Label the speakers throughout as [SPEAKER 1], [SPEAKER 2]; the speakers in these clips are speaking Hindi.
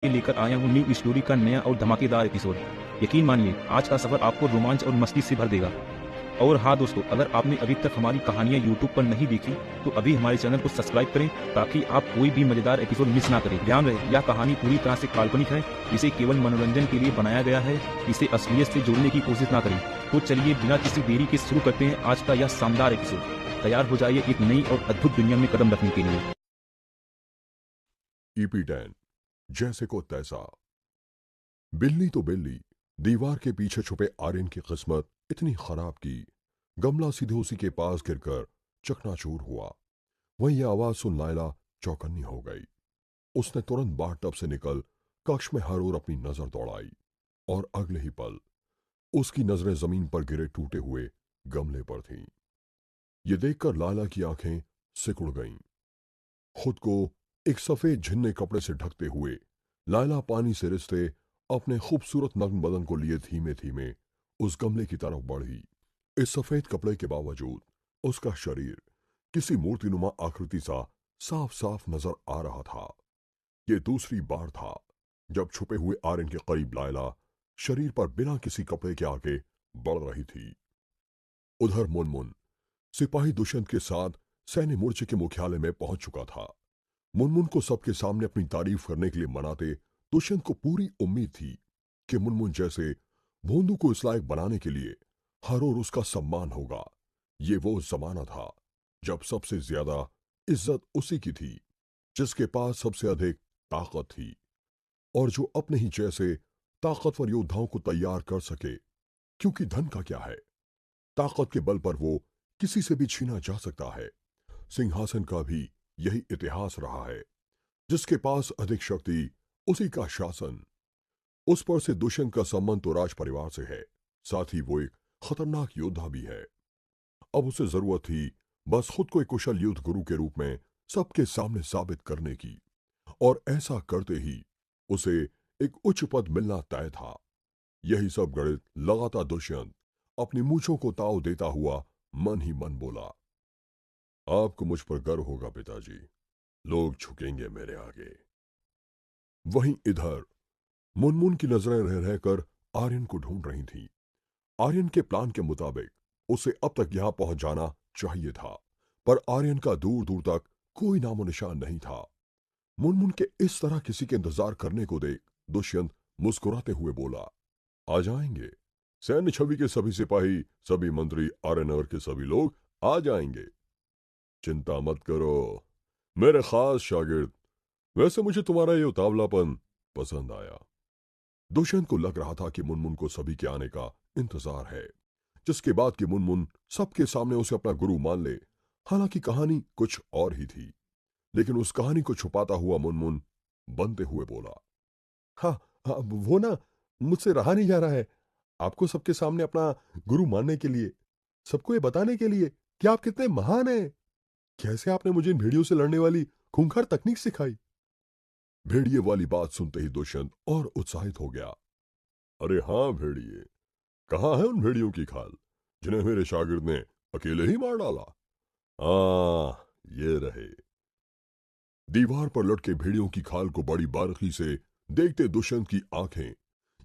[SPEAKER 1] लेकर आया हूँ न्यू स्टोरी का नया और धमाकेदार एपिसोड। यकीन मानिए आज का सफर आपको रोमांच और मस्ती से भर देगा। और हाँ दोस्तों, अगर आपने अभी तक हमारी कहानियाँ YouTube पर नहीं देखी तो अभी हमारे चैनल को सब्सक्राइब करें ताकि आप कोई भी मजेदार एपिसोड मिस ना करें। ध्यान रहे, यह कहानी पूरी तरह से काल्पनिक है, इसे केवल मनोरंजन के लिए बनाया गया है, इसे असलियत से जोड़ने की कोशिश ना करें। तो चलिए बिना किसी देरी के शुरू करते हैं आज का यह शानदार एपिसोड। तैयार हो जाइए एक नई और अद्भुत दुनिया में कदम रखने के लिए।
[SPEAKER 2] EP10 जैसे को तैसा। बिल्ली तो बिल्ली, दीवार के पीछे छुपे आर्यन की किस्मत इतनी खराब की गमला सीधे उसी के पास गिरकर चकनाचूर हुआ। वहीं यह आवाज सुन लायला चौकन्नी हो गई। उसने तुरंत बाथटब से निकल कक्ष में हर ओर अपनी नजर दौड़ाई और अगले ही पल उसकी नजरें जमीन पर गिरे टूटे हुए गमले पर थीं। ये देखकर लायला की आंखें सिकुड़ गईं। खुद को एक सफेद झिन्ने कपड़े से ढकते हुए लायला पानी से रिश्ते अपने खूबसूरत नग्न बदन को लिए धीमे धीमे उस गमले की तरफ बढ़ी। इस सफेद कपड़े के बावजूद उसका शरीर किसी मूर्तिनुमा आकृति सा साफ साफ नजर आ रहा था। यह दूसरी बार था जब छुपे हुए आर्यन के करीब लायला शरीर पर बिना किसी कपड़े के आगे बढ़ रही थी। उधर मुनमुन सिपाही दुष्यंत के साथ सैन्य मोर्चे के मुख्यालय में पहुंच चुका था। मुनमुन को सबके सामने अपनी तारीफ करने के लिए मनाते दुष्यंत को पूरी उम्मीद थी कि मुनमुन जैसे भोंदू को इस लायक बनाने के लिए हर ओर उसका सम्मान होगा। ये वो जमाना था जब सबसे ज्यादा इज्जत उसी की थी जिसके पास सबसे अधिक ताकत थी और जो अपने ही जैसे ताकतवर योद्धाओं को तैयार कर सके। क्योंकि धन का क्या है, ताकत के बल पर वो किसी से भी छीना जा सकता है। सिंहासन का भी यही इतिहास रहा है, जिसके पास अधिक शक्ति उसी का शासन। उस पर से दुष्यंत का संबंध तो राज परिवार से है, साथ ही वो एक खतरनाक योद्धा भी है। अब उसे जरूरत थी बस खुद को एक कुशल युद्ध गुरु के रूप में सबके सामने साबित करने की, और ऐसा करते ही उसे एक उच्च पद मिलना तय था। यही सब गणित लगातार दुष्यंत अपनी मूंछों को ताव देता हुआ मन ही मन बोला, आपको मुझ पर गर्व होगा पिताजी, लोग झुकेंगे मेरे आगे। वहीं इधर मुनमुन की नजरें रह रहकर आर्यन को ढूंढ रही थीं। आर्यन के प्लान के मुताबिक उसे अब तक यहां पहुंच जाना चाहिए था, पर आर्यन का दूर दूर तक कोई नामो निशान नहीं था। मुनमुन के इस तरह किसी के इंतजार करने को देख दुष्यंत मुस्कुराते हुए बोला, आ जाएंगे। सैन्य छवि के सभी सिपाही, सभी मंत्री, आर्यनगर के सभी लोग आ जाएंगे। चिंता मत करो मेरे खास शागिर्द, वैसे मुझे तुम्हारा ये उतावलापन पसंद आया। दुष्यंत को लग रहा था कि मुनमुन को सभी के आने का इंतजार है, जिसके बाद कि मुनमुन सबके सामने उसे अपना गुरु मान ले। हालांकि कहानी कुछ और ही थी, लेकिन उस कहानी को छुपाता हुआ मुनमुन बनते हुए बोला, हाँ हाँ, वो ना मुझसे रहा नहीं जा रहा है आपको सबके सामने अपना गुरु मानने के लिए, सबको ये बताने के लिए कि आप कितने महान हैं। कैसे आपने मुझे इन भेड़ियों से लड़ने वाली खूंखार तकनीक सिखाई। भेड़िए वाली बात सुनते ही दुष्यंत और उत्साहित हो गया। अरे हाँ भेड़िए, कहाँ है उन भेड़ियों की खाल जिन्हें मेरे शागिर्द ने अकेले ही मार डाला। ये रहे। दीवार पर लटके भेड़ियों की खाल को बड़ी बारीकी से देखते दुष्यंत की आंखें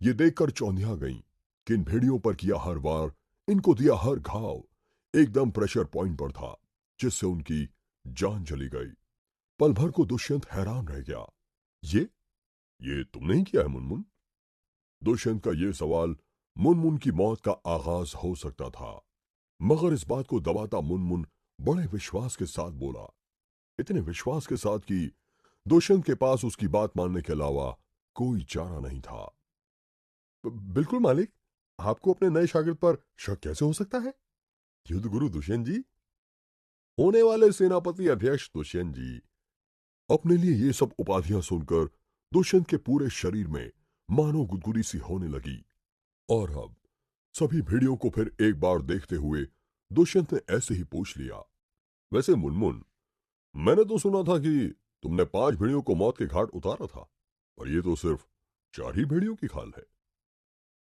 [SPEAKER 2] ये देखकर चौंधिया गईं कि इन भेड़ियों पर किया हर वार, इनको दिया हर घाव एकदम प्रेशर पॉइंट पर था, जिससे उनकी जान चली गई। पल भर को दुष्यंत हैरान रह गया। ये तुमने ही किया है मुनमुन? दुष्यंत का ये सवाल मुनमुन की मौत का आगाज हो सकता था, मगर इस बात को दबाता मुनमुन बड़े विश्वास के साथ बोला, इतने विश्वास के साथ कि दुष्यंत के पास उसकी बात मानने के अलावा कोई चारा नहीं था। बिल्कुल मालिक, आपको अपने नए शागिर्द पर शक कैसे हो सकता है? युद्ध गुरु दुष्यंत जी, होने वाले सेनापति अध्यक्ष दुष्यंत जी। अपने लिए ये सब उपाधियां सुनकर दुष्यंत के पूरे शरीर में मानो गुदगुदी सी होने लगी। और अब सभी भेड़ियों को फिर एक बार देखते हुए दुष्यंत ने ऐसे ही पूछ लिया, वैसे मुनमुन, मैंने तो सुना था कि तुमने 5 भेड़ियों को मौत के घाट उतारा था, और ये तो सिर्फ 4 ही भेड़ियों की खाल है।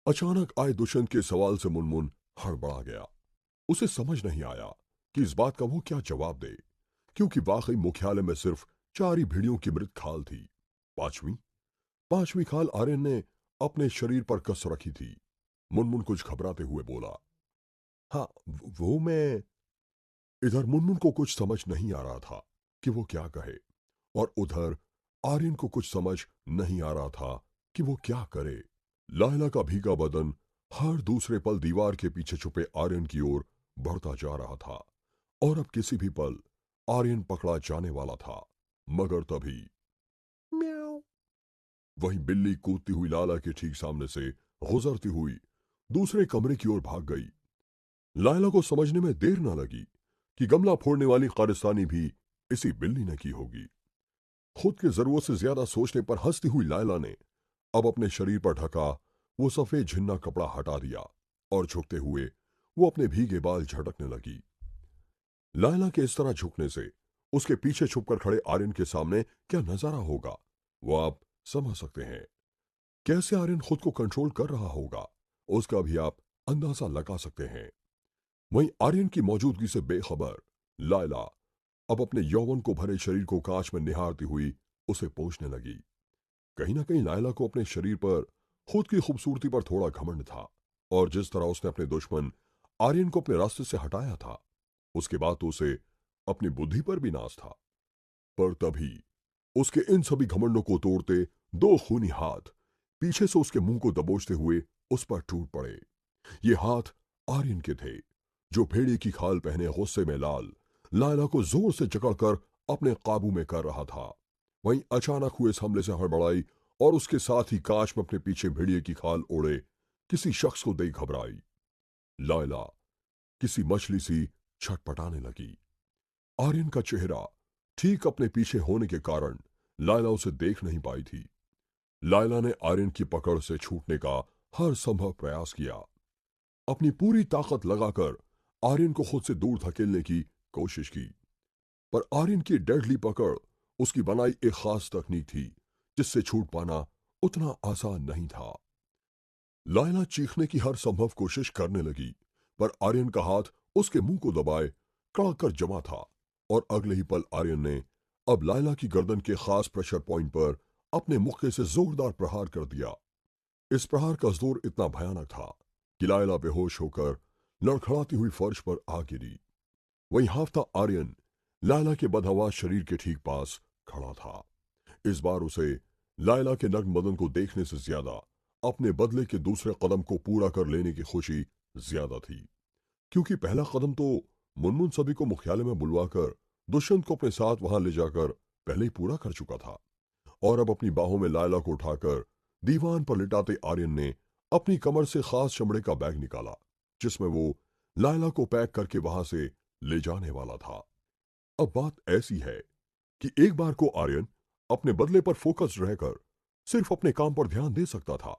[SPEAKER 2] अचानक आए दुष्यंत के सवाल से मुनमुन हड़बड़ा गया। उसे समझ नहीं आया कि इस बात का वो क्या जवाब दे, क्योंकि वाकई मुख्यालय में सिर्फ 4 ही भेड़ियों की मृत खाल थी, 5वीं पांचवी खाल आर्यन ने अपने शरीर पर कस रखी थी। मुनमुन कुछ घबराते हुए बोला, हाँ, वो मैं। इधर मुनमुन को कुछ समझ नहीं आ रहा था कि वो क्या कहे, और उधर आर्यन को कुछ समझ नहीं आ रहा था कि वो क्या करे। लायला का भीगा बदन हर दूसरे पल दीवार के पीछे छुपे आर्यन की ओर बढ़ता जा रहा था, और अब किसी भी पल आर्यन पकड़ा जाने वाला था। मगर तभी म्याऊं, वहीं बिल्ली कूदती हुई लाला के ठीक सामने से गुजरती हुई दूसरे कमरे की ओर भाग गई। लायला को समझने में देर न लगी कि गमला फोड़ने वाली कारस्तानी भी इसी बिल्ली ने की होगी। खुद की जरूरत से ज्यादा सोचने पर हंसती हुई लायला ने अब अपने शरीर पर ढका वो सफेद झिन्ना कपड़ा हटा दिया, और झुकते हुए वो अपने भीगे बाल झटकने लगी। लायला के इस तरह झुकने से उसके पीछे छुपकर खड़े आर्यन के सामने क्या नजारा होगा, वो आप समझ सकते हैं। कैसे आर्यन खुद को कंट्रोल कर रहा होगा, उसका भी आप अंदाजा लगा सकते हैं। वहीं आर्यन की मौजूदगी से बेखबर लायला अब अपने यौवन को भरे शरीर को कांच में निहारती हुई उसे पोंछने लगी। कहीं ना कहीं लायला को अपने शरीर पर खुद की खूबसूरती पर थोड़ा घमंड था, और जिस तरह उसने अपने दुश्मन आर्यन को अपने रास्ते से हटाया था, उसके बाद तो उसे अपनी बुद्धि पर भी नाज था। पर तभी उसके इन सभी घमंडों को तोड़ते दो खूनी हाथ पीछे से उसके मुंह को दबोचते हुए उस पर टूट पड़े। ये हाथ आर्यन के थे, जो भेड़िए की खाल पहने गुस्से में लाल लायला को जोर से जकड़कर अपने काबू में कर रहा था। वहीं अचानक हुए इस हमले से हड़बड़ाई और उसके साथ ही कांच में अपने पीछे भेड़िए की खाल ओढ़े किसी शख्स को देख घबराई। लायला किसी मछली सी छटपटाने लगी। आर्यन का चेहरा ठीक अपने पीछे होने के कारण लायला उसे देख नहीं पाई थी। लायला ने आर्यन की पकड़ से छूटने का हर संभव प्रयास किया, अपनी पूरी ताकत लगाकर आर्यन को खुद से दूर धकेलने की कोशिश की। पर आर्यन की डेडली पकड़ उसकी बनाई एक खास तकनीक थी, जिससे छूट पाना उतना आसान नहीं था। लायला चीखने की हर संभव कोशिश करने लगी, पर आर्यन का हाथ उसके मुंह को दबाए कड़ा कर जमा था, और अगले ही पल आर्यन ने अब लायला की गर्दन के खास प्रेशर पॉइंट पर अपने मुक्के से जोरदार प्रहार कर दिया। इस प्रहार का जोर इतना भयानक था कि लायला बेहोश होकर लड़खड़ाती हुई फर्श पर आ गिरी। वहीं हाफता आर्यन लायला के बदहवास शरीर के ठीक पास खड़ा था। इस बार उसे लायला के नग्न बदन को देखने से ज्यादा अपने बदले के दूसरे कदम को पूरा कर लेने की खुशी ज्यादा थी, क्योंकि पहला कदम तो मुनमुन सभी को मुख्यालय में बुलवाकर दुष्यंत को अपने साथ वहां ले जाकर पहले ही पूरा कर चुका था। और अब अपनी बाहों में लायला को उठाकर दीवान पर लिटाते आर्यन ने अपनी कमर से खास चमड़े का बैग निकाला, जिसमें वो लायला को पैक करके वहां से ले जाने वाला था। अब बात ऐसी है कि एक बार को आर्यन अपने बदले पर फोकस रहकर सिर्फ अपने काम पर ध्यान दे सकता था,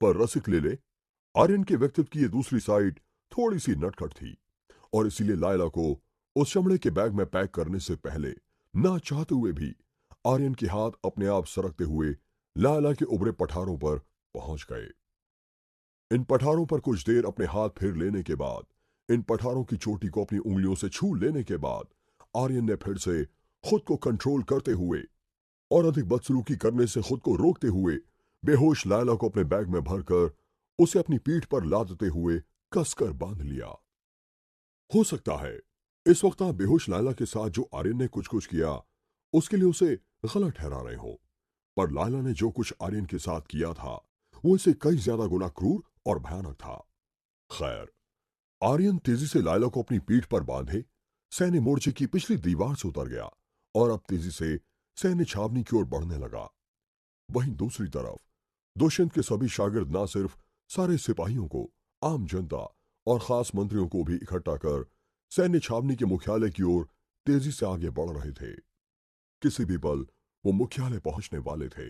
[SPEAKER 2] पर रसिक ले आर्यन के व्यक्तित्व की ये दूसरी साइड थोड़ी सी नटखट थी, और इसीलिए लायला को उस चमड़े के बैग में पैक करने से पहले ना चाहते हुए भी आर्यन के हाथ अपने आप सरकते हुए लायला के उभरे पठारों पर पहुंच गए। इन पठारों पर कुछ देर अपने हाथ फेर लेने के बाद, इन पठारों की चोटी को अपनी उंगलियों से छू लेने के बाद, आर्यन ने फिर से खुद को कंट्रोल करते हुए और अधिक बदसलूकी करने से खुद को रोकते हुए बेहोश लायला को अपने बैग में भरकर उसे अपनी पीठ पर लादते हुए कसकर बांध लिया। हो सकता है इस वक्त आप बेहोश लायला के साथ जो आर्यन ने कुछ कुछ किया उसके लिए उसे गलत ठहरा रहे हो, पर लायला ने जो कुछ आर्यन के साथ किया था वो इसे कई ज्यादा गुना क्रूर और भयानक था। खैर, आर्यन तेजी से लायला को अपनी पीठ पर बांधे सैन्य मोर्चे की पिछली दीवार से उतर गया और अब तेजी से सैन्य छावनी की ओर बढ़ने लगा। वहीं दूसरी तरफ दुष्यंत के सभी शागिर्द ना सिर्फ सारे सिपाहियों को, आम जनता और खास मंत्रियों को भी इकट्ठा कर सैन्य छावनी के मुख्यालय की ओर तेजी से आगे बढ़ रहे थे। किसी भी पल वो मुख्यालय पहुंचने वाले थे।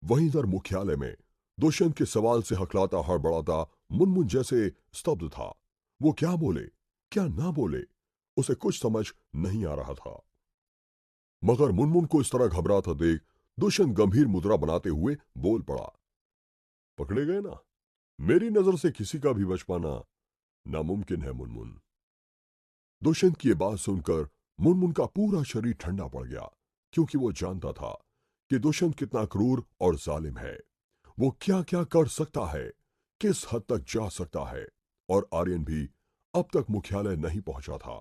[SPEAKER 2] वहीं इधर मुख्यालय में दुष्यंत के सवाल से हकलाता हड़बड़ाता मुनमुन जैसे स्तब्ध था। वो क्या बोले क्या ना बोले उसे कुछ समझ नहीं आ रहा था। मगर मुनमुन को इस तरह घबराता देख दुष्यंत गंभीर मुद्रा बनाते हुए बोल पड़ा, पकड़े गए ना, मेरी नजर से किसी का भी बच पाना नामुमकिन है मुनमुन। दुष्यंत की ये बात सुनकर मुनमुन का पूरा शरीर ठंडा पड़ गया, क्योंकि वो जानता था कि दुष्यंत कितना क्रूर और जालिम है। वो क्या क्या कर सकता है, किस हद तक जा सकता है। और आर्यन भी अब तक मुख्यालय नहीं पहुंचा था।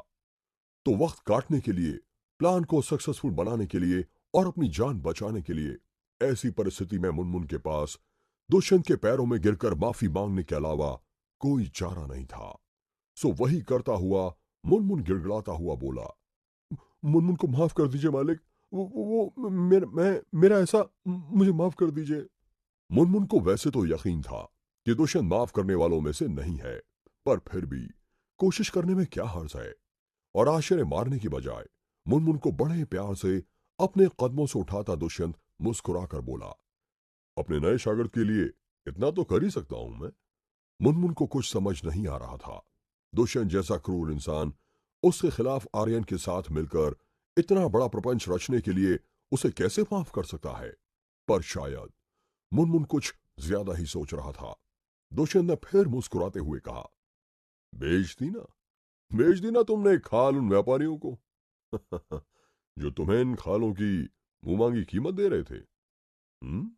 [SPEAKER 2] तो वक्त काटने के लिए, प्लान को सक्सेसफुल बनाने के लिए और अपनी जान बचाने के लिए ऐसी परिस्थिति में मुनमुन के पास दुष्यंत के पैरों में गिरकर माफी मांगने के अलावा कोई चारा नहीं था। सो वही करता हुआ मुनमुन गिड़गिड़ाता हुआ बोला, मुनमुन को माफ कर दीजिए मालिक। मेरा ऐसा, मुझे माफ कर दीजिए। मुनमुन को वैसे तो यकीन था कि दुष्यंत माफ करने वालों में से नहीं है, पर फिर भी कोशिश करने में क्या हर्ज है। और आश्चर्य मारने की बजाय मुनमुन को बड़े प्यार से अपने कदमों से उठाता दुष्यंत मुस्कुराकर बोला, अपने नए शागिर्द के लिए इतना तो कर ही सकता हूं मैं। मुनमुन को कुछ समझ नहीं आ रहा था। दुष्यंत जैसा क्रूर इंसान उसके खिलाफ आर्यन के साथ मिलकर इतना बड़ा प्रपंच रचने के लिए उसे कैसे माफ कर सकता है। पर शायद मुनमुन कुछ ज्यादा ही सोच रहा था। दुष्यंत ने फिर मुस्कुराते हुए कहा, बेच दी ना तुमने खाल उन व्यापारियों को जो तुम्हें इन खालों की मुंह मांगी कीमत दे रहे थे। हम्म।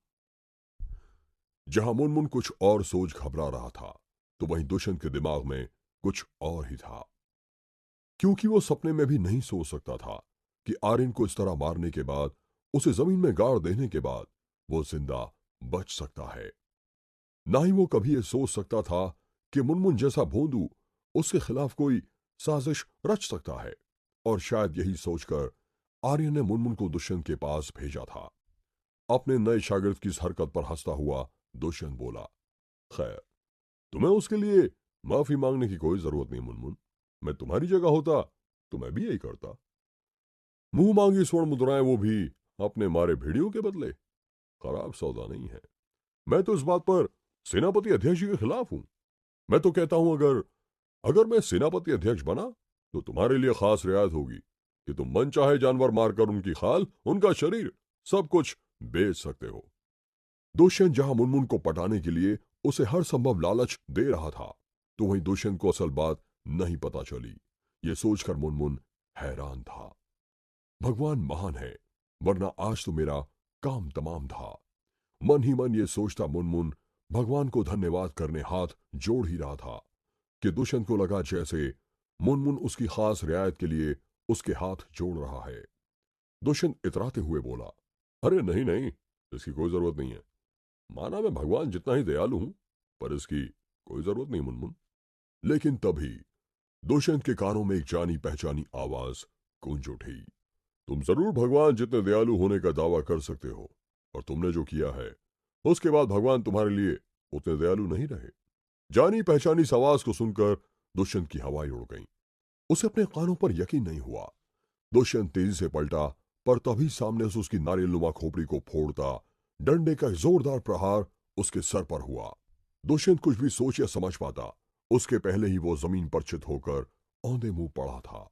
[SPEAKER 2] जहां मुनमुन कुछ और सोच घबरा रहा था, तो वहीं दुष्यंत के दिमाग में कुछ और ही था। क्योंकि वो सपने में भी नहीं सोच सकता था कि आर्यन को इस तरह मारने के बाद, उसे जमीन में गाड़ देने के बाद वो जिंदा बच सकता है। ना ही वो कभी ये सोच सकता था कि मुनमुन जैसा भोंदू उसके खिलाफ कोई साजिश रच सकता है। और शायद यही सोचकर आर्यन ने मुनमुन को दुष्यंत के पास भेजा था। अपने नए शागिर्द की इस हरकत पर हंसता हुआ दुष्यंत बोला, खैर, तुम्हें उसके लिए माफी मांगने की कोई जरूरत नहीं मुनमुन। मैं तुम्हारी जगह होता तो मैं भी यही करता। मुंह मांगी स्वर्ण मुद्राएं, वो भी अपने मारे भेड़ियों के बदले। खराब सौदा नहीं है। मैं तो इस बात पर सेनापति अध्यक्ष जी के खिलाफ हूं। मैं तो कहता हूं, अगर अगर मैं सेनापति अध्यक्ष बना तो तुम्हारे लिए खास रियायत होगी कि तुम मन चाहे जानवर मारकर उनकी खाल, उनका शरीर, सब कुछ बेच सकते हो। दुष्यंत जहां मुनमुन को पटाने के लिए उसे हर संभव लालच दे रहा था, तो वहीं दुष्यंत को असल बात नहीं पता चली। ये सोचकर मुनमुन हैरान था। भगवान महान है, वरना आज तो मेरा काम तमाम था। मन ही मन ये सोचता मुनमुन भगवान को धन्यवाद करने हाथ जोड़ ही रहा था कि दुष्यंत को लगा जैसे मुनमुन उसकी खास रियायत के लिए उसके हाथ जोड़ रहा है। दुष्यंत इतराते हुए बोला, अरे नहीं नहीं, इसकी कोई जरूरत नहीं है। माना मैं भगवान जितना ही दयालु हूं, पर इसकी कोई जरूरत नहीं मुनमुन। लेकिन तभी दुष्यंत के कानों में एक जानी पहचानी आवाज गूंज उठी, तुम जरूर भगवान जितने दयालु होने का दावा कर सकते हो, और तुमने जो किया है उसके बाद भगवान तुम्हारे लिए उतने दयालु नहीं रहे। जानी पहचानी इस आवाज को सुनकर दुष्यंत की हवाएं उड़ गईं। उसे अपने कानों पर यकीन नहीं हुआ। दुष्यंत तेजी से पलटा, पर तभी सामने से उसकी नारियलनुमा खोपड़ी को फोड़ता डंडे का एक जोरदार प्रहार उसके सर पर हुआ। दुष्यंत कुछ भी सोच या समझ पाता उसके पहले ही वो जमीन पर चित होकर औंधे मुंह पड़ा था।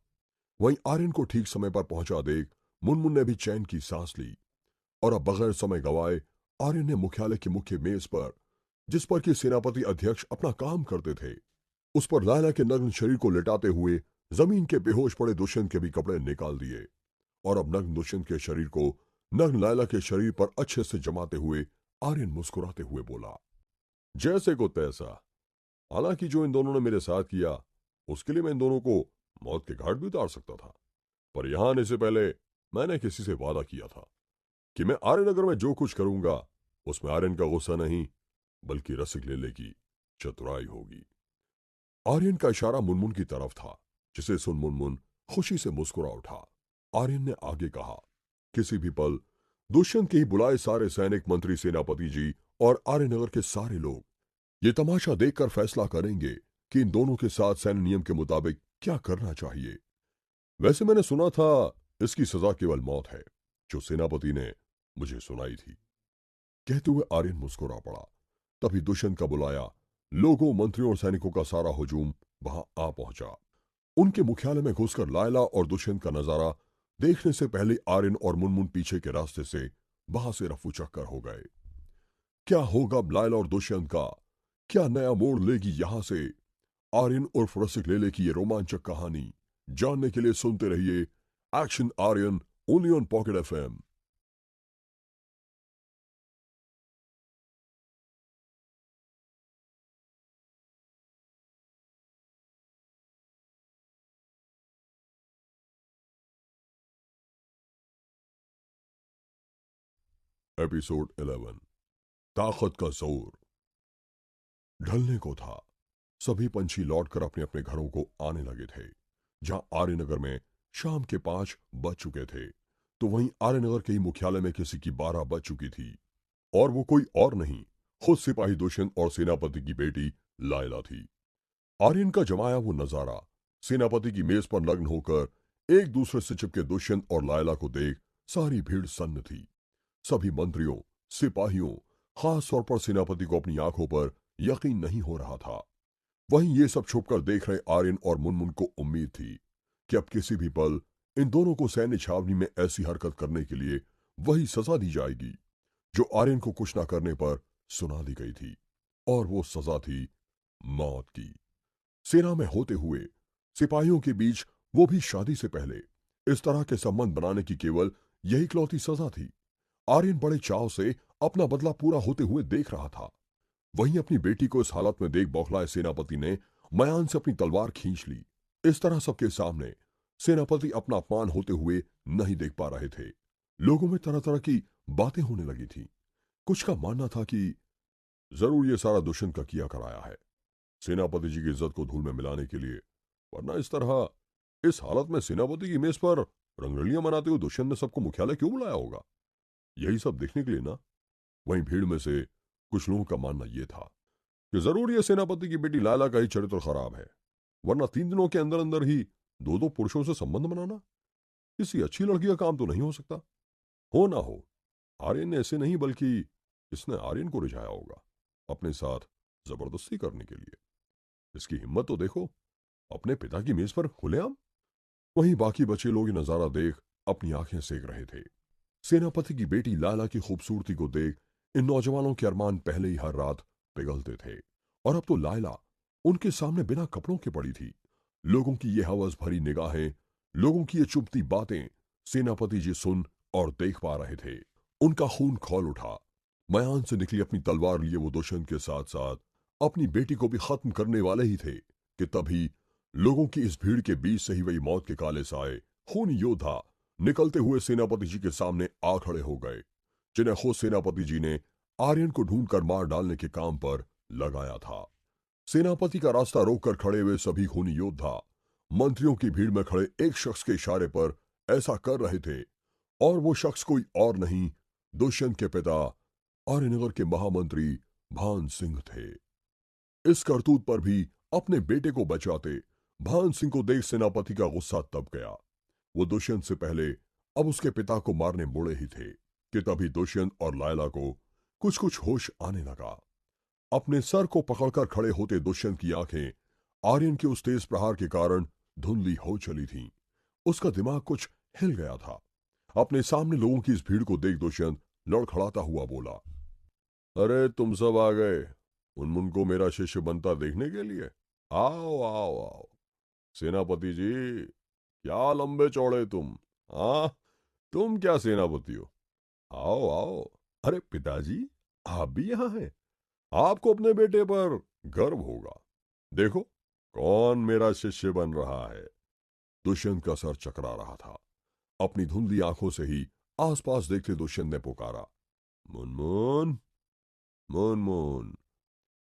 [SPEAKER 2] वहीं आर्यन को ठीक समय पर पहुंचा देख मुनमुन ने भी चैन की सांस ली। और अब बगैर समय गवाए आर्यन ने मुख्यालय की मुख्य मेज पर, जिस पर कि सेनापति अध्यक्ष अपना काम करते थे, उस पर लायला के नग्न शरीर को लेटाते हुए जमीन के बेहोश पड़े दुष्यंत के भी कपड़े निकाल दिए। और अब नग्न दुष्यंत के शरीर को नग्न लायला के शरीर पर अच्छे से जमाते हुए आर्यन मुस्कुराते हुए बोला, जैसे को तैसा। हालांकि जो इन दोनों ने मेरे साथ किया, उसके लिए मैं इन दोनों को मौत के घाट भी उतार सकता था, पर यहां आने से पहले मैंने किसी से वादा किया था कि मैं आर्यनगर में जो कुछ करूंगा उसमें आर्यन का गुस्सा नहीं, बल्कि रसिक लेले की चतुराई होगी। आर्यन का इशारा मुनमुन की तरफ था, जिसे सुन मुनमुन खुशी से मुस्कुरा उठा। आर्यन ने आगे कहा, किसी भी पल दुष्यंत के ही बुलाए सारे सैनिक, मंत्री, सेनापति जी और आर्यनगर के सारे लोग ये तमाशा देखकर फैसला करेंगे कि इन दोनों के साथ सैन्य नियम के मुताबिक क्या करना चाहिए। वैसे मैंने सुना था इसकी सजा केवल मौत है, जो सेनापति ने मुझे सुनाई थी। कहते हुए आर्यन मुस्कुरा पड़ा। तभी दुष्यंत का बुलाया लोगों, मंत्रियों और सैनिकों का सारा हुजूम वहां आ पहुंचा। उनके मुख्यालय में घुसकर लायला और दुष्यंत का नजारा देखने से पहले आर्यन और मुनमुन पीछे के रास्ते से वहां से रफू चक्कर हो गए। क्या होगा अब लायला और दुष्यंत का? क्या नया मोड़ लेगी यहां से आर्यन उर्फ रसिक लेले की ये रोमांचक कहानी? जानने के लिए सुनते रहिए action Aryan, only on Pocket FM. Episode 11 ताकत का जोर। ढलने को था। सभी पंछी लौटकर अपने अपने घरों को आने लगे थे। जहां आर्यनगर में शाम के 5 बज चुके थे, तो वहीं आर्यनगर के ही मुख्यालय में किसी की 12 बज चुकी थी। और वो कोई और नहीं, खुद सिपाही दुष्यंत और सेनापति की बेटी लायला थी। आर्यन का जमाया वो नजारा, सेनापति की मेज पर नग्न होकर एक दूसरे से चिपके दुष्यंत और लायला को देख सारी भीड़ सन्न थी। सभी मंत्रियों, सिपाहियों, खास तौर पर सेनापति को अपनी आंखों पर यकीन नहीं हो रहा था। वहीं ये सब छुपकर देख रहे आर्यन और मुनमुन को उम्मीद थी कि अब किसी भी पल इन दोनों को सैन्य छावनी में ऐसी हरकत करने के लिए वही सजा दी जाएगी जो आर्यन को कुछ न करने पर सुना दी गई थी। और वो सजा थी मौत की। सेना में होते हुए सिपाहियों के बीच, वो भी शादी से पहले, इस तरह के संबंध बनाने की केवल यही इकलौती सजा थी। आर्यन बड़े चाव से अपना बदला पूरा होते हुए देख रहा था। वहीं अपनी बेटी को इस हालत में देख बौखलाए सेनापति ने मयान से अपनी तलवार खींच ली। इस तरह सबके सामने सेनापति अपना अपमान होते हुए नहीं देख पा रहे थे। लोगों में तरह तरह की बातें होने लगी थी। कुछ का मानना था कि जरूर ये सारा दुष्यंत का किया कराया है, सेनापति जी की इज्जत को धूल में मिलाने के लिए। वरना इस तरह इस हालत में सेनापति की मेज पर रंगरलियां मनाते हुए दुष्यंत ने सबको मुख्यालय क्यों बुलाया होगा? यही सब देखने के लिए ना। वहीं भीड़ में से कुछ लोगों का मानना यह था कि जरूर यह सेनापति की बेटी लाला का ही चरित्र खराब है, वरना 3 दिनों के अंदर अंदर ही 2-2 पुरुषों से संबंध बनाना किसी अच्छी लड़की का काम तो नहीं हो सकता। हो ना हो, आर्यन ने ऐसे नहीं बल्कि इसने आर्यन को रिझाया होगा अपने साथ जबरदस्ती करने के लिए। इसकी हिम्मत तो देखो, अपने पिता की मेज पर खुलेआम। वहीं बाकी बचे लोग ये नजारा देख अपनी आंखें सेक रहे थे। सेनापति की बेटी लाला की खूबसूरती को देख इन नौजवानों के अरमान पहले ही हर रात पिघलते थे, और अब तो लायला उनके सामने बिना कपड़ों के पड़ी थी। लोगों की ये हवस भरी निगाहें, लोगों की ये चुभती बातें सेनापति जी सुन और देख पा रहे थे। उनका खून खौल उठा। मयान से निकली अपनी तलवार लिए वो दुष्यंत के साथ साथ अपनी बेटी को भी खत्म करने वाले ही थे कि तभी लोगों की इस भीड़ के बीच से ही वही मौत के काले साए खूनी योद्धा निकलते हुए सेनापति जी के सामने आ खड़े हो गए, जिन्हें खुद सेनापति जी ने आर्यन को ढूंढकर मार डालने के काम पर लगाया था। सेनापति का रास्ता रोककर खड़े हुए सभी खूनी योद्धा मंत्रियों की भीड़ में खड़े एक शख्स के इशारे पर ऐसा कर रहे थे, और वो शख्स कोई और नहीं, दुष्यंत के पिता आर्यनगर के महामंत्री भान सिंह थे। इस करतूत पर भी अपने बेटे को बचाते भान सिंह को देख सेनापति का गुस्सा तब गया। वो दुष्यंत से पहले अब उसके पिता को मारने मुड़े ही थे कि तभी दुष्यंत और लायला को कुछ कुछ होश आने लगा। अपने सर को पकड़कर खड़े होते दुष्यंत की आंखें आर्यन के उस तेज प्रहार के कारण धुंधली हो चली थीं। उसका दिमाग कुछ हिल गया था। अपने सामने लोगों की इस भीड़ को देख दुष्यंत लड़खड़ाता हुआ बोला, अरे तुम सब आ गए मुनमुन को मेरा शिष्य बनता देखने के लिए? आओ आओ आओ। सेनापति जी, क्या लंबे चौड़े तुम। हाँ, तुम क्या सेनापति हो? आओ आओ। अरे पिताजी, आप भी यहां हैं। आपको अपने बेटे पर गर्व होगा। देखो कौन मेरा शिष्य बन रहा है। दुष्यंत का सर चकरा रहा था। अपनी धुंधली आंखों से ही आसपास देखते दुष्यंत ने पुकारा, मुनमुन, मुनमुन,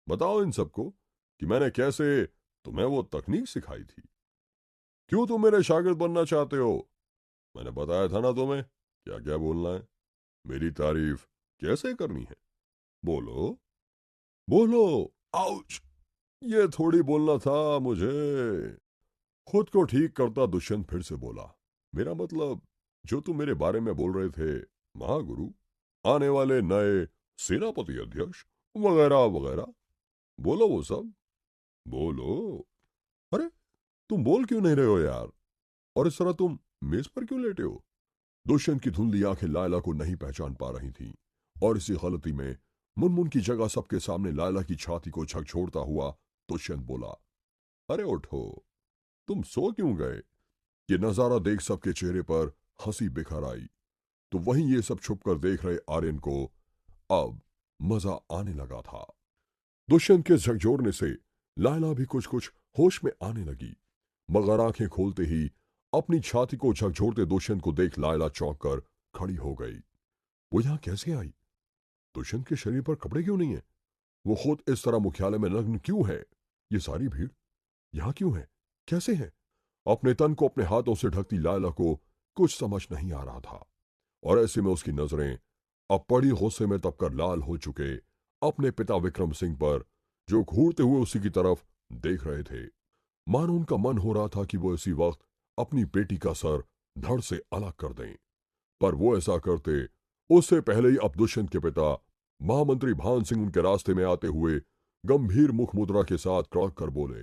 [SPEAKER 2] बताओ इन सबको कि मैंने कैसे तुम्हें वो तकनीक सिखाई थी। क्यों तुम मेरे शागिर्द बनना चाहते हो? मैंने बताया था ना तुम्हें क्या क्या बोलना है, मेरी तारीफ कैसे करनी है। बोलो बोलो। आउच, ये थोड़ी बोलना था मुझे। खुद को ठीक करता दुष्यंत फिर से बोला, मेरा मतलब जो तुम मेरे बारे में बोल रहे थे, महागुरु, आने वाले नए सेनापति अध्यक्ष वगैरह वगैरह, बोलो वो सब बोलो। अरे तुम बोल क्यों नहीं रहे हो यार? और इस तरह तुम मेज पर क्यों लेटे हो? दुष्यंत की धुंधली आंखें लायला को नहीं पहचान पा रही थीं, और इसी गलती में मुनमुन की जगह सबके सामने लायला की छाती को झकझोरता हुआ दुष्यंत बोला, अरे उठो, तुम सो क्यों गए? ये नजारा देख सबके चेहरे पर हंसी बिखर आई। तो वहीं ये सब छुपकर देख रहे आर्यन को अब मजा आने लगा था। दुष्यंत के झकझोरने से लायला भी कुछ कुछ होश में आने लगी, मगर आंखें खोलते ही अपनी छाती को झकझोरते दुष्यंत को देख लायला चौंक कर खड़ी हो गई। वो यहां कैसे आई? दुष्यंत के शरीर पर कपड़े क्यों नहीं है? वो खुद इस तरह मुख्यालय में नग्न क्यों है? ये सारी भीड़ यहां क्यों है? कैसे है? अपने तन को अपने हाथों से ढकती लायला को कुछ समझ नहीं आ रहा था, और ऐसे में उसकी नजरें अब बड़ी गुस्से में तपकर लाल हो चुके अपने पिता विक्रम सिंह पर, जो घूरते हुए उसी की तरफ देख रहे थे। मानो उनका मन हो रहा था कि वो इसी वक्त अपनी बेटी का सर धड़ से अलग कर दें, पर वो ऐसा करते उससे पहले ही अब दुष्यंत के पिता महामंत्री भान सिंह उनके रास्ते में आते हुए गंभीर मुख मुद्रा के साथ कड़क कर बोले,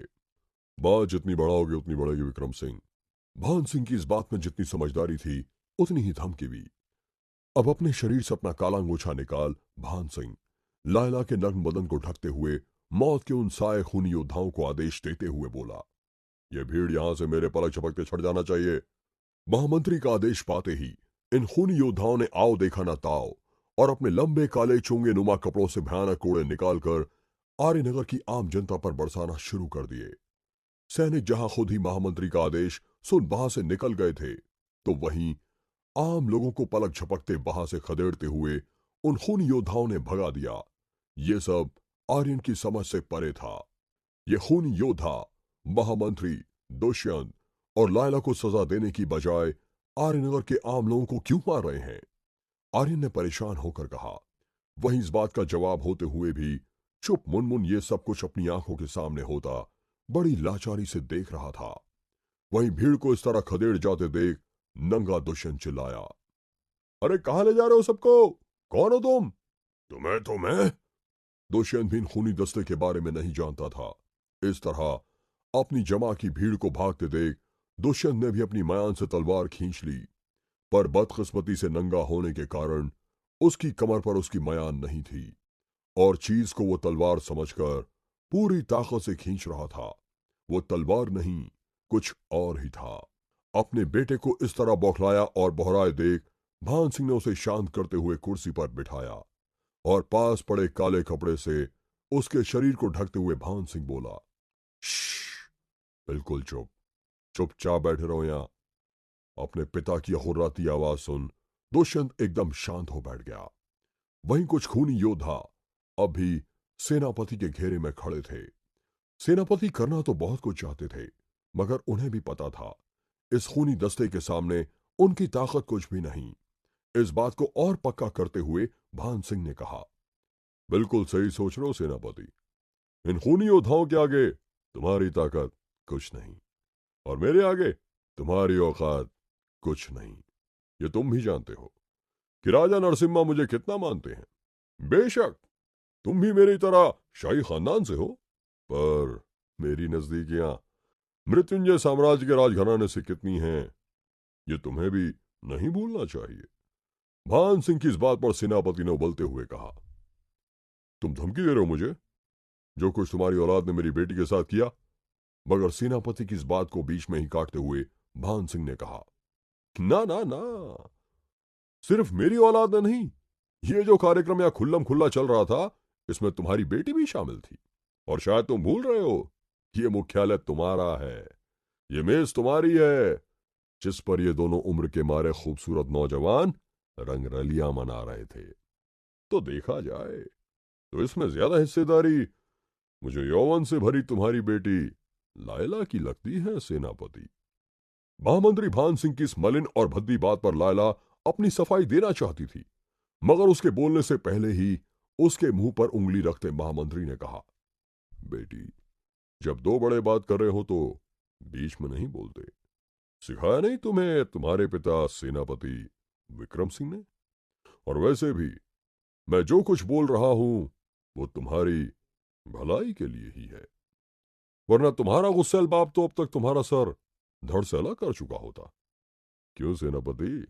[SPEAKER 2] बात जितनी बढ़ाओगे उतनी बढ़ेगी विक्रम सिंह। भान सिंह की इस बात में जितनी समझदारी थी उतनी ही धमकी भी। अब अपने शरीर से अपना काला अंगूछा निकाल भान सिंह लायला के नग्न बदन को ढकते हुए मौत के उन साए खूनी योद्धाओं को आदेश देते हुए बोला, यह भीड़ यहां से मेरे पलक झपकते छट जाना चाहिए। महामंत्री का आदेश पाते ही इन खूनी योद्धाओं ने आओ देखा ना ताओ और अपने लंबे काले चोंगे नुमा कपड़ों से भयानक कोड़े निकालकर आर्यनगर की आम जनता पर बरसाना शुरू कर दिए। सैनिक जहां खुद ही महामंत्री का आदेश सुन वहां से निकल गए थे, तो वहीं आम लोगों को पलक झपकते वहां से खदेड़ते हुए उन खूनी योद्धाओं ने भगा दिया। ये सब आर्यन की समझ से परे था। ये खूनी योद्धा महामंत्री दुष्यंत और लायला को सजा देने की बजाय आर्यनगर के आम लोगों को क्यों मार रहे हैं? आर्यन ने परेशान होकर कहा। वहीं इस बात का जवाब होते हुए भी चुप मुनमुन ये सब कुछ अपनी आंखों के सामने होता बड़ी लाचारी से देख रहा था। वहीं भीड़ को इस तरह खदेड़ जाते देख नंगा दुष्यंत चिल्लाया, अरे कहां ले जा रहे हो सबको? कौन हो तुम? तुम्हें तो मैं। दुष्यंत भी इन खूनी दस्ते के बारे में नहीं जानता था। इस तरह अपनी जमा की भीड़ को भागते देख दुष्यंत ने भी अपनी मयान से तलवार खींच ली, पर बदकिस्मती से नंगा होने के कारण उसकी कमर पर उसकी मयान नहीं थी, और चीज को वो तलवार समझकर पूरी ताकत से खींच रहा था। वो तलवार नहीं, कुछ और ही था। अपने बेटे को इस तरह बौखलाया और बहराए देख भान सिंह ने उसे शांत करते हुए कुर्सी पर बिठाया और पास पड़े काले कपड़े से उसके शरीर को ढकते हुए भान सिंह बोला, श्श, बिल्कुल चुप, चुपचाप बैठे रहो यहां। अपने पिता की हुर्राती आवाज सुन दुष्यंत एकदम शांत हो बैठ गया। वहीं कुछ खूनी योद्धा अब भी सेनापति के घेरे में खड़े थे। सेनापति करना तो बहुत कुछ चाहते थे, मगर उन्हें भी पता था इस खूनी दस्ते के सामने उनकी ताकत कुछ भी नहीं। इस बात को और पक्का करते हुए भान सिंह ने कहा, बिल्कुल सही सोच रहे हो सेनापति। इन खूनी योद्धाओं के आगे तुम्हारी ताकत कुछ नहीं, और मेरे आगे तुम्हारी औकात कुछ नहीं। ये तुम भी जानते हो कि राजा नरसिम्हा मुझे कितना मानते हैं। बेशक तुम भी मेरी तरह शाही खानदान से हो, पर मेरी नजदीकियां मृत्युंजय साम्राज्य के राजघराने से कितनी हैं, ये तुम्हें भी नहीं भूलना चाहिए। भान सिंह की इस बात पर सेनापति ने उबलते हुए कहा, तुम धमकी दे रहे हो मुझे? जो कुछ तुम्हारी औलाद ने मेरी बेटी के साथ किया? मगर सेनापति की इस बात को बीच में ही काटते हुए भान सिंह ने कहा, ना ना ना, सिर्फ मेरी औलाद ने नहीं, ये जो कार्यक्रम यहां खुल्लम खुल्ला चल रहा था इसमें तुम्हारी बेटी भी शामिल थी। और शायद तुम भूल रहे हो, ये मुख्यालय तुम्हारा है, ये मेज तुम्हारी है, जिस पर ये दोनों उम्र के मारे खूबसूरत नौजवान रंगरलियां मना रहे थे। तो देखा जाए तो इसमें ज्यादा हिस्सेदारी मुझे यौवन से भरी तुम्हारी बेटी लायला की लगती है सेनापति। महामंत्री भान सिंह की इस मलिन और भद्दी बात पर लायला अपनी सफाई देना चाहती थी, मगर उसके बोलने से पहले ही उसके मुंह पर उंगली रखते महामंत्री ने कहा, बेटी, जब दो बड़े बात कर रहे हो तो बीच में नहीं बोलते। सिखाया नहीं तुम्हें तुम्हारे पिता सेनापति विक्रम सिंह ने? और वैसे भी मैं जो कुछ बोल रहा हूं वो तुम्हारी भलाई के लिए ही है, वरना तुम्हारा गुस्सैल बाप तो अब तक तुम्हारा सर धड़ से अलग कर चुका होता। क्यों सेनापति?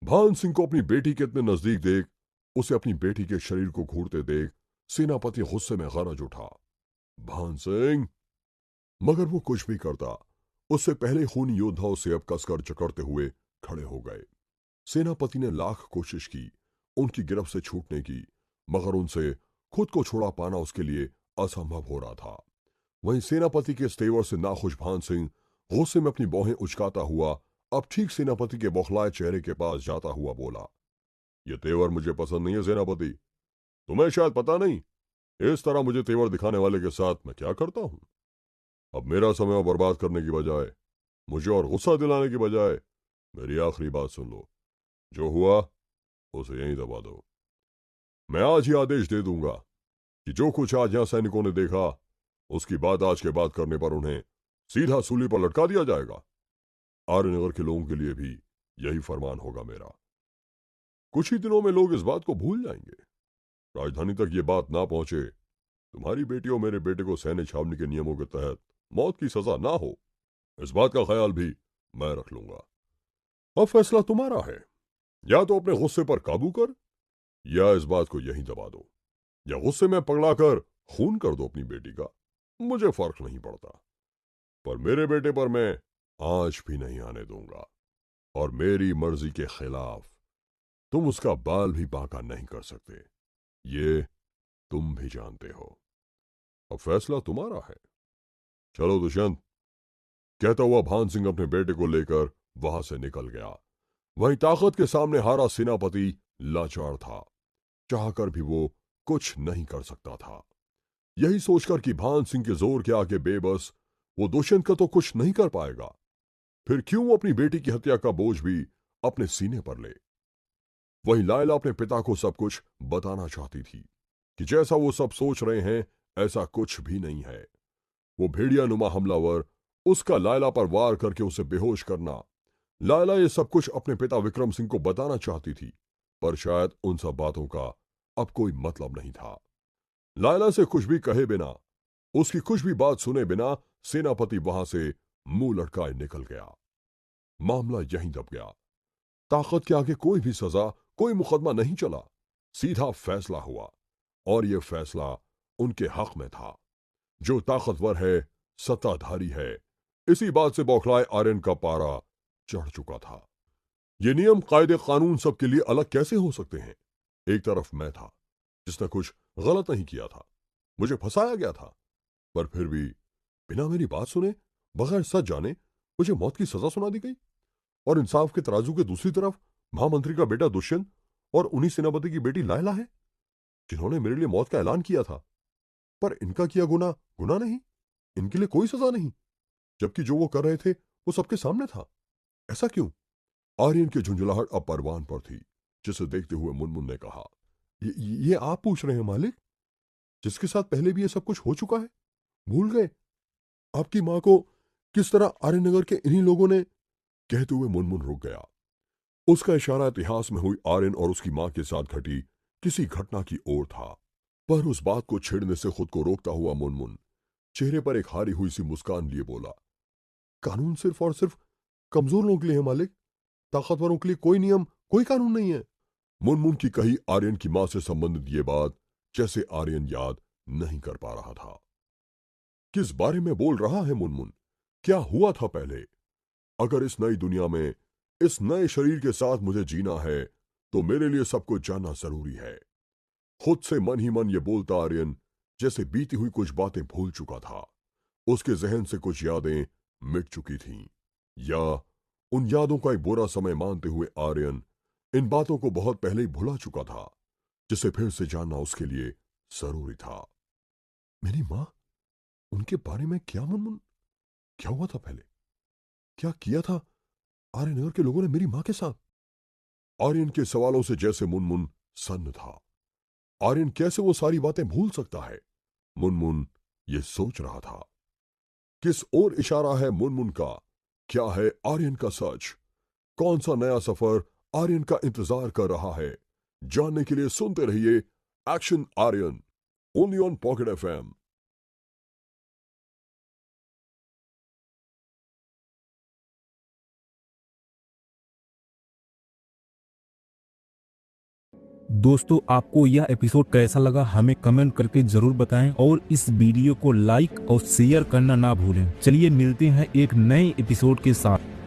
[SPEAKER 2] भान सिंह को अपनी बेटी के इतने नजदीक देख, उसे अपनी बेटी के शरीर को घूरते देख सेनापति गुस्से में गरज उठा, भान सिंह! मगर वो कुछ भी करता उससे पहले खूनी योद्धा उसे अब कसकर जकड़ते हुए खड़े हो गए। सेनापति ने लाख कोशिश की उनकी गिरफ्त से छूटने की, मगर उनसे खुद को छुड़ा पाना उसके लिए असंभव हो रहा था। वहीं सेनापति के इस तेवर से नाखुश भान सिंह गुस्से में अपनी बाहें उचकाता हुआ अब ठीक सेनापति के बौखलाए चेहरे के पास जाता हुआ बोला, यह तेवर मुझे पसंद नहीं है सेनापति। तुम्हें शायद पता नहीं, इस तरह मुझे तेवर दिखाने वाले के साथ मैं क्या करता हूं। अब मेरा समय बर्बाद करने की बजाय, मुझे और गुस्सा दिलाने की बजाय मेरी आखिरी बात सुन लो। जो हुआ उसे यहीं दबा दो। मैं आज ही आदेश दे दूंगा कि जो कुछ आज यहां सैनिकों ने देखा, उसकी बात आज के बाद करने पर उन्हें सीधा सूली पर लटका दिया जाएगा। आर्यनगर के लोगों के लिए भी यही फरमान होगा मेरा। कुछ ही दिनों में लोग इस बात को भूल जाएंगे। राजधानी तक ये बात ना पहुंचे, तुम्हारी बेटी और मेरे बेटे को सैन्य छावनी के नियमों के तहत मौत की सजा ना हो, इस बात का ख्याल भी मैं रख लूंगा। अब फैसला तुम्हारा है। या तो अपने गुस्से पर काबू कर, या इस बात को यहीं दबा दो, या गुस्से में पगला कर खून कर दो अपनी बेटी का। मुझे फर्क नहीं पड़ता, पर मेरे बेटे पर मैं आज भी नहीं आने दूंगा, और मेरी मर्जी के खिलाफ तुम उसका बाल भी बांका नहीं कर सकते, ये तुम भी जानते हो। अब फैसला तुम्हारा है। चलो दुष्यंत। कहता हुआ भान सिंह अपने बेटे को लेकर वहां से निकल गया। वहीं ताकत के सामने हारा सेनापति लाचार था। चाहकर भी वो कुछ नहीं कर सकता था। यही सोचकर कि भान सिंह के जोर के आगे बेबस वो दुष्यंत का तो कुछ नहीं कर पाएगा, फिर क्यों वो अपनी बेटी की हत्या का बोझ भी अपने सीने पर ले। वहीं लायला अपने पिता को सब कुछ बताना चाहती थी कि जैसा वो सब सोच रहे हैं ऐसा कुछ भी नहीं है। वो भेड़िया नुमा हमलावर, उसका लायला पर वार करके उसे बेहोश करना, लायला ये सब कुछ अपने पिता विक्रम सिंह को बताना चाहती थी, पर शायद उन सब बातों का अब कोई मतलब नहीं था। लायला से कुछ भी कहे बिना, उसकी कुछ भी बात सुने बिना सेनापति वहां से मुंह लटकाए निकल गया। मामला यहीं दब गया। ताकत के आगे कोई भी सजा, कोई मुकदमा नहीं चला। सीधा फैसला हुआ, और यह फैसला उनके हक में था। जो ताकतवर है, सत्ताधारी है, इसी बात से बौखलाए आर्यन का पारा चढ़ चुका था। ये नियम, कायदे, कानून सबके लिए अलग कैसे हो सकते हैं? एक तरफ मैं था जिसने कुछ गलत नहीं किया था, मुझे फंसाया गया था, पर फिर भी बिना मेरी बात सुने, बगैर सच जाने मुझे मौत की सजा सुना दी गई। और इंसाफ के तराजू के दूसरी तरफ महामंत्री का बेटा दुष्यंत और उन्हीं सेनापति की बेटी लायला है, जिन्होंने मेरे लिए मौत का ऐलान किया था। पर इनका किया गुनाह गुनाह नहीं, इनके लिए कोई सजा नहीं, जबकि जो वो कर रहे थे वो सबके सामने था। ऐसा क्यों? आर्यन की झुंझुलाहट अब परवान पर थी, जिसे देखते हुए मुनमुन ने कहा, ये आप पूछ रहे हैं मालिक, जिसके साथ पहले भी ये सब कुछ हो चुका है? भूल गए आपकी मां को किस तरह आर्यनगर के इन्हीं लोगों ने? कहते हुए मुनमुन रुक गया। उसका इशारा इतिहास में हुई आर्यन और उसकी मां के साथ घटी किसी घटना की ओर था। पर उस बात को छेड़ने से खुद को रोकता हुआ मुनमुन चेहरे पर एक हारी हुई सी मुस्कान लिए बोला, कानून सिर्फ और सिर्फ कमजोर लोगों के लिए है मालिक, ताकतवरों के लिए कोई नियम, कोई कानून नहीं है। मुनमुन की कही आर्यन की मां से संबंधित ये बात जैसे आर्यन याद नहीं कर पा रहा था। किस बारे में बोल रहा है मुनमुन? क्या हुआ था पहले? अगर इस नई दुनिया में, इस नए शरीर के साथ मुझे जीना है, तो मेरे लिए सब कुछ जानना जरूरी है। खुद से मन ही मन ये बोलता आर्यन जैसे बीती हुई कुछ बातें भूल चुका था। उसके जहन से कुछ यादें मिट चुकी थीं, या उन यादों का एक बुरा समय मानते हुए आर्यन इन बातों को बहुत पहले ही भुला चुका था, जिसे फिर से जानना उसके लिए जरूरी था। मेरी मां, उनके बारे में क्या मुनमुन? क्या हुआ था पहले? क्या किया था आर्यनगर के लोगों ने मेरी मां के साथ? आर्यन के सवालों से जैसे मुनमुन सन्न था। आर्यन कैसे वो सारी बातें भूल सकता है? मुनमुन ये सोच रहा था। किस ओर इशारा है मुनमुन का? क्या है आर्यन का सच? कौन सा नया सफर आर्यन का इंतजार कर रहा है? जानने के लिए सुनते रहिए action Aryan, only on Pocket FM.
[SPEAKER 1] दोस्तों, आपको यह एपिसोड कैसा लगा हमें कमेंट करके जरूर बताएं, और इस वीडियो को लाइक और शेयर करना ना भूलें। चलिए मिलते हैं एक नए एपिसोड के साथ।